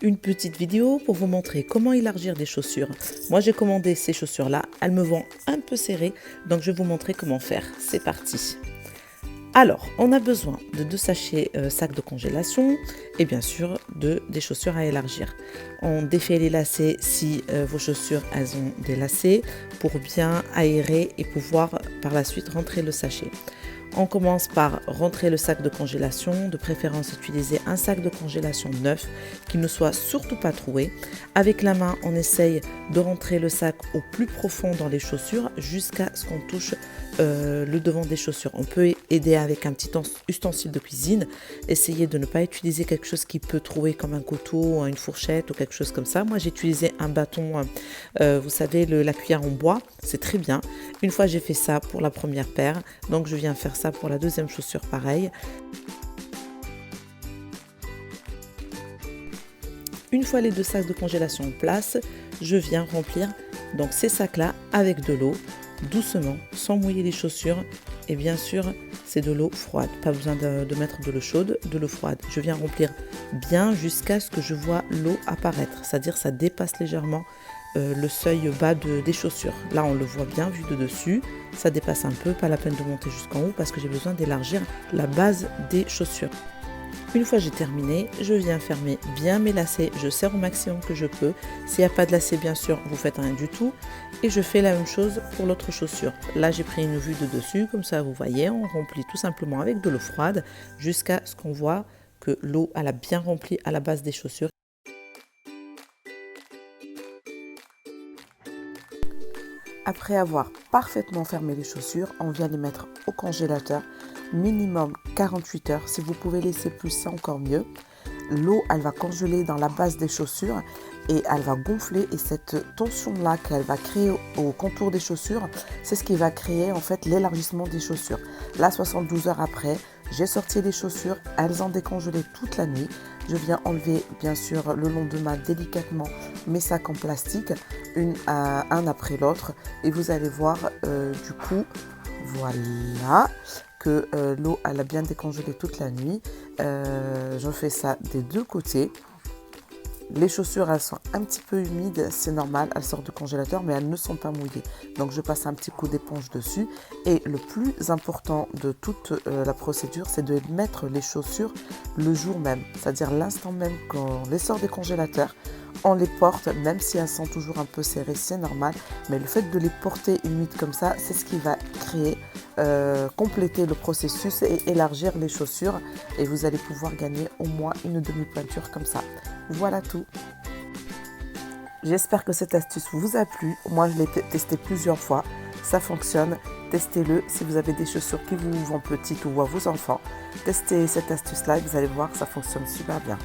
une petite vidéo pour vous montrer comment élargir des chaussures. Moi j'ai commandé ces chaussures là, elles me vont un peu serrées, donc je vais vous montrer comment faire. C'est parti. Alors, on a besoin de 2 sachets sacs de congélation et bien sûr des chaussures à élargir. On défait les lacets si vos chaussures elles ont des lacets pour bien aérer et pouvoir par la suite rentrer le sachet. On commence par rentrer le sac de congélation, de préférence utiliser un sac de congélation neuf qui ne soit surtout pas troué. Avec la main, on essaye de rentrer le sac au plus profond dans les chaussures jusqu'à ce qu'on touche le devant des chaussures. On peut aider avec un petit ustensile de cuisine, essayer de ne pas utiliser quelque chose qui peut trouer comme un couteau, une fourchette ou quelque chose comme ça. Moi j'ai utilisé un bâton, vous savez la cuillère en bois, c'est très bien. Une fois j'ai fait ça pour la première paire, donc je viens faire ça pour la deuxième chaussure pareil. Une fois les 2 sacs de congélation en place, je viens remplir donc ces sacs là avec de l'eau, doucement, sans mouiller les chaussures. Et bien sûr, c'est de l'eau froide, pas besoin de mettre de l'eau chaude, de l'eau froide. Je viens remplir bien jusqu'à ce que je vois l'eau apparaître, c'est-à-dire ça dépasse légèrement le seuil bas des chaussures. Là, on le voit bien vu de dessus, ça dépasse un peu, pas la peine de monter jusqu'en haut parce que j'ai besoin d'élargir la base des chaussures. Une fois j'ai terminé, je viens fermer bien mes lacets, je serre au maximum que je peux. S'il n'y a pas de lacets, bien sûr, vous faites rien du tout. Et je fais la même chose pour l'autre chaussure. Là, j'ai pris une vue de dessus, comme ça, vous voyez, on remplit tout simplement avec de l'eau froide jusqu'à ce qu'on voit que l'eau elle a bien rempli à la base des chaussures. Après avoir parfaitement fermé les chaussures, on vient les mettre au congélateur, minimum 48 heures. Si vous pouvez laisser plus, c'est encore mieux. L'eau, elle va congeler dans la base des chaussures et elle va gonfler. Et cette tension-là qu'elle va créer au contour des chaussures, c'est ce qui va créer en fait l'élargissement des chaussures. Là, 72 heures après, j'ai sorti les chaussures, elles ont décongelé toute la nuit. Je viens enlever bien sûr le lendemain délicatement mes sacs en plastique, un après l'autre. Et vous allez voir du coup, voilà, que l'eau elle a bien décongelé toute la nuit. Je fais ça des 2 côtés. Les chaussures, elles sont un petit peu humides, c'est normal, elles sortent du congélateur, mais elles ne sont pas mouillées. Donc, je passe un petit coup d'éponge dessus. Et le plus important de toute la procédure, c'est de mettre les chaussures le jour même. C'est-à-dire l'instant même qu'on les sort des congélateurs, on les porte, même si elles sont toujours un peu serrées, c'est normal. Mais le fait de les porter humides comme ça, c'est ce qui va créer, compléter le processus et élargir les chaussures. Et vous allez pouvoir gagner au moins une demi-pointure comme ça. Voilà tout. J'espère que cette astuce vous a plu. Moi, je l'ai testé plusieurs fois. Ça fonctionne. Testez-le. Si vous avez des chaussures qui vous vont petites ou à vos enfants, testez cette astuce-là et vous allez voir que ça fonctionne super bien.